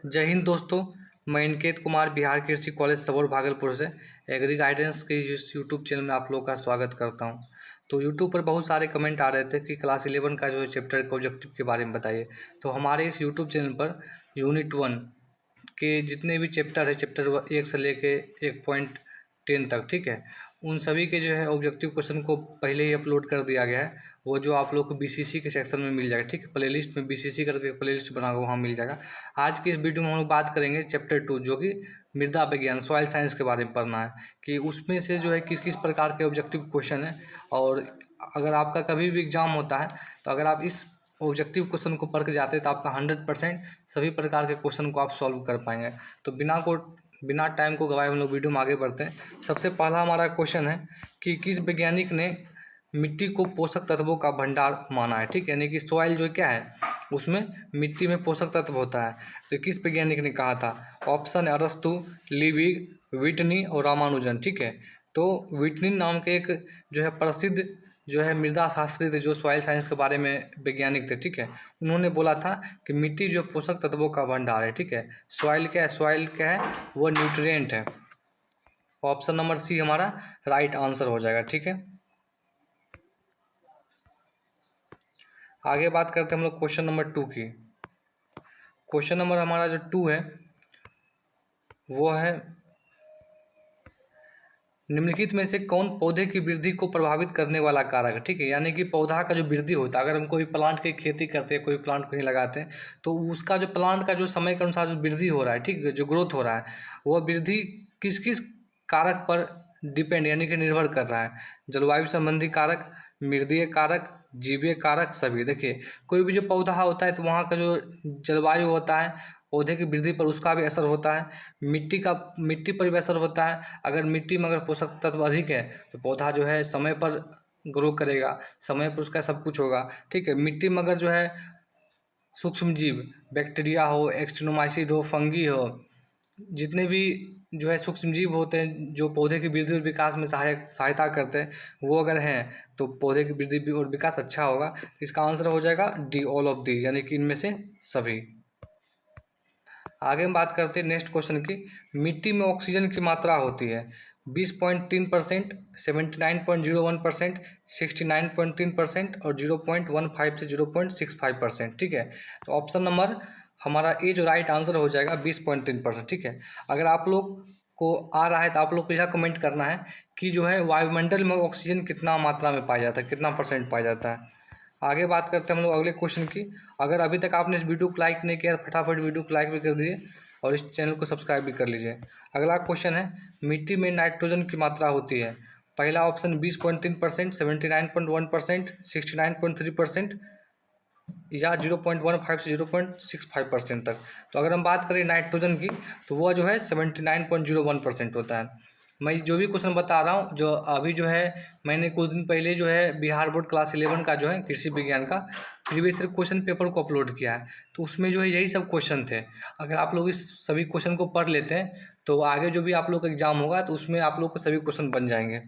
जय हिंद दोस्तों। मैं इनकेत कुमार बिहार कृषि कॉलेज सबौर भागलपुर से एग्री गाइडेंस के इस यूट्यूब चैनल में आप लोगों का स्वागत करता हूं। तो यूट्यूब पर बहुत सारे कमेंट आ रहे थे कि क्लास 11 का जो है चैप्टर के ऑब्जेक्टिव के बारे में बताइए। तो हमारे इस यूट्यूब चैनल पर यूनिट 1 के जितने भी चैप्टर है, चैप्टर 1 से लेके 1.10 तक, ठीक है, उन सभी के जो है ऑब्जेक्टिव क्वेश्चन को पहले ही अपलोड कर दिया गया है। वो जो आप लोग को बीसीसी के सेक्शन में मिल जाएगा, ठीक है, प्लेलिस्ट में बीसीसी करके प्लेलिस्ट बना हुआ वहाँ मिल जाएगा। आज की इस वीडियो में हम लोग बात करेंगे चैप्टर 2 जो कि मृदा विज्ञान सॉइल साइंस के बारे में पढ़ना है कि उसमें से जो है किस किस प्रकार के ऑब्जेक्टिव क्वेश्चन है। और अगर आपका कभी भी एग्जाम होता है तो अगर आप इस ऑब्जेक्टिव क्वेश्चन को पढ़ के जाते हैं तो आपका 100% सभी प्रकार के क्वेश्चन को आप सॉल्व कर पाएंगे। तो बिना टाइम को गवाए हम लोग वीडियो में आगे बढ़ते हैं। सबसे पहला हमारा क्वेश्चन है कि किस वैज्ञानिक ने मिट्टी को पोषक तत्वों का भंडार माना है, ठीक है, यानी कि सॉइल जो क्या है उसमें मिट्टी में पोषक तत्व होता है। तो किस वैज्ञानिक ने कहा था? ऑप्शन है अरस्तु, लिविग, विटनी और रामानुजन, ठीक है। तो विटनी नाम के एक जो है प्रसिद्ध जो है मृदा शास्त्री थे, जो सॉइल साइंस के बारे में वैज्ञानिक थे, ठीक है। उन्होंने बोला था कि मिट्टी जो पोषक तत्वों का भंडार है, ठीक है। सॉइल क्या है? सॉइल क्या है? वो न्यूट्रिएंट है। ऑप्शन नंबर सी हमारा राइट आंसर हो जाएगा, ठीक है। आगे बात करते हैं हम लोग क्वेश्चन नंबर 2 की। क्वेश्चन नंबर हमारा जो 2 है वो है निम्नलिखित में से कौन पौधे की वृद्धि को प्रभावित करने वाला कारक है, ठीक है। यानी कि पौधा का जो वृद्धि होता है, अगर हम कोई प्लांट की खेती करते हैं, कोई प्लांट कहीं लगाते हैं, तो उसका जो प्लांट का जो समय के अनुसार जो वृद्धि हो रहा है, ठीक है, जो ग्रोथ हो रहा है, वह वृद्धि किस किस कारक पर डिपेंड यानी कि निर्भर कर रहा है? जलवायु संबंधी कारक, मृदीय कारक, जीवीय कारक, सभी। देखिए, कोई भी जो पौधा होता है तो वहाँ का जो जलवायु होता है, पौधे की वृद्धि पर उसका भी असर होता है। मिट्टी पर भी असर होता है। अगर मिट्टी में अगर पोषक तत्व अधिक है तो पौधा जो है समय पर ग्रो करेगा, समय पर उसका सब कुछ होगा, ठीक है। मिट्टी में अगर जो है सूक्ष्म जीव, बैक्टीरिया हो, एक्टिनोमाइसीड हो, फंगी हो, जितने भी जो है सूक्ष्म जीव होते हैं जो पौधे की वृद्धि और विकास में सहायता करते हैं, वो अगर हैं तो पौधे की वृद्धि और विकास अच्छा होगा। इसका आंसर हो जाएगा डी, ऑल ऑफ दी, यानी कि इनमें से सभी। आगे हम बात करते हैं नेक्स्ट क्वेश्चन की। मिट्टी में ऑक्सीजन की मात्रा होती है 20.3%, 79.01%, 69.3% और 0.15 से 0.65%, ठीक है। तो ऑप्शन नंबर हमारा ए जो राइट आंसर हो जाएगा 20.3%, ठीक है। अगर आप लोग को आ रहा है तो आप लोग को यह कमेंट करना है कि जो है वायुमंडल में ऑक्सीजन कितना मात्रा में पाया जाता है, कितना परसेंट पाया जाता है। आगे बात करते हैं हम लोग अगले क्वेश्चन की। अगर अभी तक आपने इस वीडियो को लाइक नहीं किया तो फटाफट वीडियो को लाइक भी कर दीजिए और इस चैनल को सब्सक्राइब भी कर लीजिए। अगला क्वेश्चन है मिट्टी में नाइट्रोजन की मात्रा होती है। पहला ऑप्शन 20.3%, 79.1%, 69.3% या 0.15 से 0.65% तक। तो अगर हम बात करें नाइट्रोजन की तो वह जो है 79.01% होता है। मैं जो भी क्वेश्चन बता रहा हूँ, जो अभी जो है मैंने कुछ दिन पहले जो है बिहार बोर्ड क्लास 11 का जो है कृषि विज्ञान का प्रीवियस क्वेश्चन पेपर को अपलोड किया है। तो उसमें जो है यही सब क्वेश्चन थे। अगर आप लोग इस सभी क्वेश्चन को पढ़ लेते हैं तो आगे जो भी आप लोग का एग्जाम होगा तो उसमें आप लोग को सभी क्वेश्चन बन जाएंगे।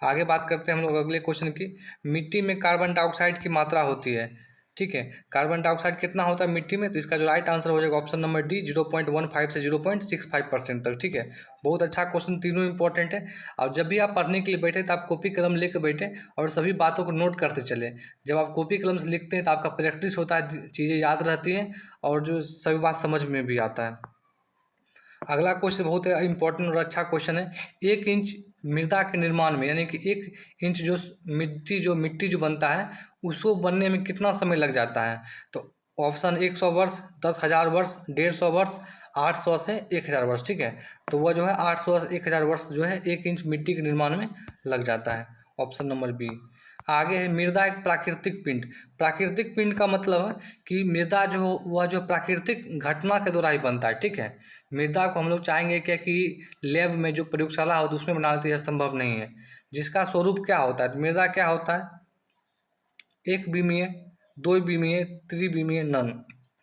आगे बात करते हैं हम लोग अगले क्वेश्चन की। मिट्टी में कार्बन डाइऑक्साइड की मात्रा होती है, ठीक है। कार्बन डाइऑक्साइड कितना होता है मिट्टी में? तो इसका जो राइट आंसर हो जाएगा ऑप्शन नंबर डी, 0.15 से 0.65% तक, ठीक है। बहुत अच्छा क्वेश्चन, तीनों इंपॉर्टेंट है। और जब भी आप पढ़ने के लिए बैठे तो आप कॉपी कलम लेकर बैठे और सभी बातों को नोट करते चले। जब आप कॉपी कलम से लिखते हैं तो आपका प्रैक्टिस होता है, चीज़ें याद रहती हैं और जो सभी बात समझ में भी आता है। अगला क्वेश्चन बहुत इंपॉर्टेंट और अच्छा क्वेश्चन है। 1 इंच मृदा के निर्माण में, यानी कि 1 इंच जो मिट्टी जो बनता है उसको बनने में कितना समय लग जाता है? तो ऑप्शन 100 वर्ष, 10,000 वर्ष, 150 वर्ष, 800 से 1,000 वर्ष, ठीक है। तो वह जो है 800 से 1,000 वर्ष जो है 1 इंच मिट्टी के निर्माण में लग जाता है। Option number B. आगे है मृदा एक प्राकृतिक पिंड। प्राकृतिक पिंड का मतलब है कि मृदा जो वह जो प्राकृतिक घटना के द्वारा ही बनता है, ठीक है। मृदा को हम लोग चाहेंगे क्या कि लैब में जो प्रयोगशाला होती है उसमें बनाना तो यह संभव नहीं है। जिसका स्वरूप क्या होता है? मृदा क्या होता है? एक बीमीय, दो बीमीय, त्रिबीमीय, नन।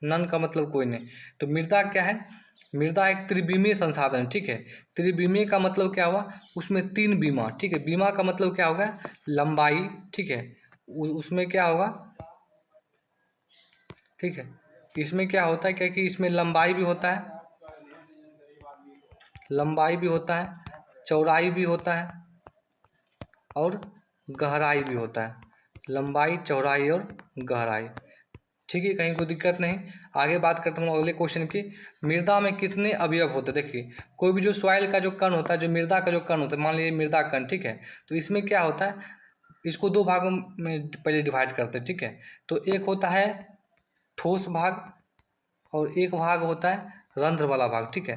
नन का मतलब कोई नहीं। तो मृदा क्या है? मृदा एक त्रिबीमीय संसाधन है, ठीक है। त्रिबीमीय का मतलब क्या हुआ? उसमें 3 बीमा, ठीक है। बीमा का मतलब क्या होगा? लंबाई, ठीक है। उसमें क्या होगा, ठीक है। इसमें क्या होता है, क्या कि इसमें लंबाई भी होता है, लंबाई भी होता है, चौड़ाई भी होता है और गहराई भी होता है। लंबाई, चौड़ाई और गहराई। ठीक है, कहीं कोई दिक्कत नहीं। आगे बात करते हैं अगले क्वेश्चन की। मृदा में कितने अवयव होते हैं? देखिए, कोई भी जो सॉइल का जो कण होता है, जो मृदा का जो कण होता है, मान लीजिए मृदा कण, ठीक है, तो इसमें क्या होता है, इसको दो भागों में पहले डिवाइड करते हैं। ठीक है, तो एक होता है ठोस भाग और एक भाग होता है रंध्र वाला भाग। ठीक है,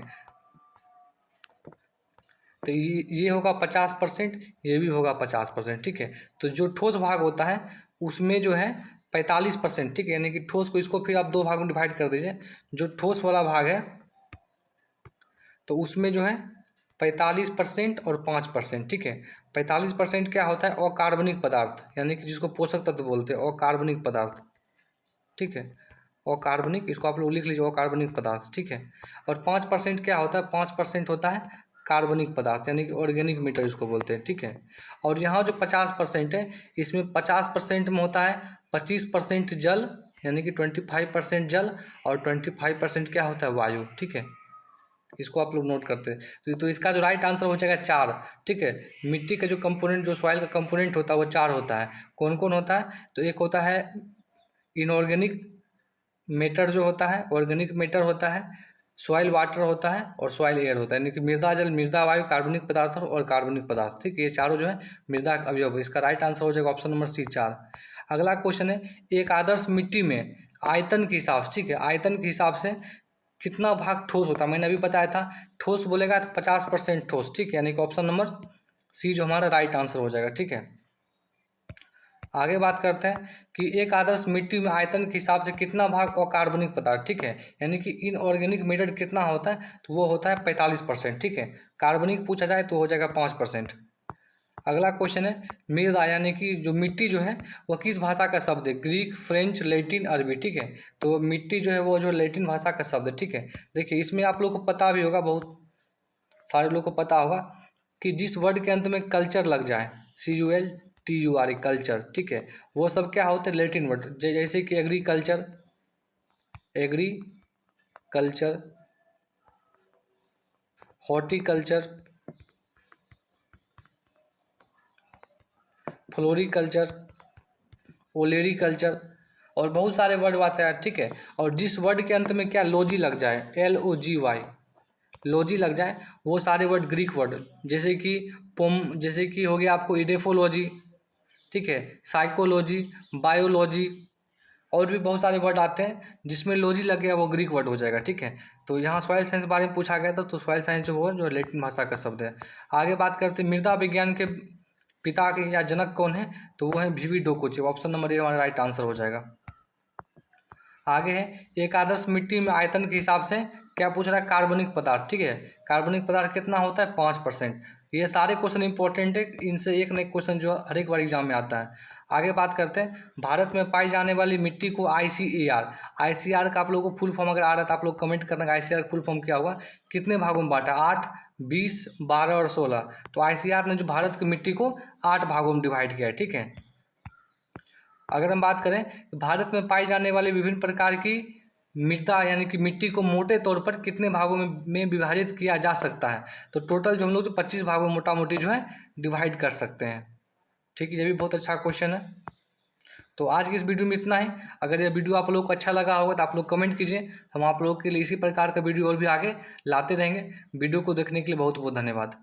तो ये होगा 50%, ये भी होगा 50%। ठीक है, तो जो ठोस भाग होता है उसमें जो है 45%। ठीक है, यानी कि ठोस को, इसको फिर आप दो भागों में डिवाइड कर दीजिए। जो ठोस वाला भाग है तो उसमें जो है 45% और 5%। ठीक है, 45% क्या होता है, अकार्बनिक पदार्थ, यानी कि जिसको पोषक तत्व बोलते हैं, अकार्बनिक पदार्थ। ठीक है, अकार्बनिक, इसको आप लोग लिख लीजिए, अकार्बनिक पदार्थ। ठीक है, और 5% क्या होता है, 5% होता है कार्बनिक पदार्थ, यानी कि ऑर्गेनिक मैटर इसको बोलते हैं। ठीक है, और यहाँ जो 50% है, इसमें 50% में होता है 25% जल, यानी कि 25% जल, और 25% क्या होता है, वायु। ठीक है, इसको आप लोग नोट करते हैं। तो इसका जो राइट आंसर हो जाएगा 4। ठीक है, मिट्टी का जो कंपोनेंट, जो सॉइल का कंपोनेंट होता है वो 4 होता है। कौन कौन होता है, तो एक होता है इनऑर्गेनिक मैटर जो होता है, ऑर्गेनिक मैटर होता है, सॉइल वाटर होता है और सॉइल एयर होता है, यानी कि मृदा जल, मृदा वायु, कार्बनिक पदार्थ और कार्बनिक पदार्थ। ठीक है, ये चारों जो है मृदा अवयव। इसका राइट आंसर हो जाएगा ऑप्शन नंबर सी, 4। अगला क्वेश्चन है, एक आदर्श मिट्टी में आयतन के हिसाब से, ठीक है, आयतन के हिसाब से कितना भाग ठोस होता है? मैंने अभी बताया था, ठोस बोलेगा तो 50% ठोस। ठीक है, यानी कि ऑप्शन नंबर सी जो हमारा राइट आंसर हो जाएगा। ठीक है, आगे बात करते हैं कि एक आदर्श मिट्टी में आयतन के हिसाब से कितना भाग अकार्बनिक पदार्थ, ठीक है, यानी कि इनऑर्गेनिक मैटर कितना होता है, तो वो होता है 45%। ठीक है, कार्बनिक पूछा जाए तो हो जाएगा 5%। अगला क्वेश्चन है, मृदा यानी कि जो मिट्टी जो है वो किस भाषा का शब्द है? ग्रीक, फ्रेंच, लैटिन, अरबी। ठीक है, तो मिट्टी जो है वो जो लैटिन भाषा का शब्द है। ठीक है, देखिए इसमें आप लोग को पता भी होगा, बहुत सारे लोग को पता होगा कि जिस वर्ड के अंत में कल्चर लग जाए, CULTURE, कल्चर, ठीक है, वो सब क्या होते हैं, लैटिन वर्ड। जैसे कि agriculture, agriculture, horticulture, floriculture, olericulture, और बहुत सारे वर्ड आते हैं। ठीक है, और जिस वर्ड के अंत में क्या लॉजी लग जाए, LOGY, लॉजी लग जाए, वो सारे वर्ड ग्रीक वर्ड, जैसे कि जैसे कि हो गया आपको इडेफोलॉजी, ठीक है, साइकोलॉजी, बायोलॉजी, और भी बहुत सारे वर्ड आते हैं जिसमें लॉजी लग गया, वो ग्रीक वर्ड हो जाएगा। ठीक है, तो यहाँ सॉइल साइंस के बारे में पूछा गया था, तो सॉइल साइंस जो लैटिन भाषा का शब्द है। आगे बात करते हैं मृदा विज्ञान के पिता के या जनक कौन है, तो वो है VV डोकोचेव। ऑप्शन नंबर ए हमारा राइट आंसर हो जाएगा। आगे है, एक आदर्श मिट्टी में आयतन के हिसाब से क्या पूछ रहा है, कार्बनिक पदार्थ। ठीक है, कार्बनिक पदार्थ कितना होता है, 5%। ये सारे क्वेश्चन इंपॉर्टेंट है, इनसे एक न एक क्वेश्चन जो हर एक बार एग्जाम में आता है। आगे बात करते हैं, भारत में पाई जाने वाली मिट्टी को ICAR का आप लोगों को फुल फॉर्म अगर आ रहा है तो आप लोग कमेंट करना, ICAR का फुल फॉर्म क्या होगा, कितने भागों में बांटा, 8, 20, 12 और 16। तो ICAR ने जो भारत की मिट्टी को 8 भागों में डिवाइड किया है। ठीक है, अगर हम बात करें तो भारत में पाई जाने वाले विभिन्न प्रकार की मृदा यानी कि मिट्टी को मोटे तौर पर कितने भागों में विभाजित किया जा सकता है, तो टोटल जो हम लोग तो 25 भागों मोटा मोटी जो है डिवाइड कर सकते हैं। ठीक है, ये भी बहुत अच्छा क्वेश्चन है। तो आज की इस वीडियो में इतना ही। अगर ये वीडियो आप लोग को अच्छा लगा होगा तो आप लोग कमेंट कीजिए, हम आप लोगों के लिए इसी प्रकार का वीडियो और भी आगे लाते रहेंगे। वीडियो को देखने के लिए बहुत बहुत धन्यवाद।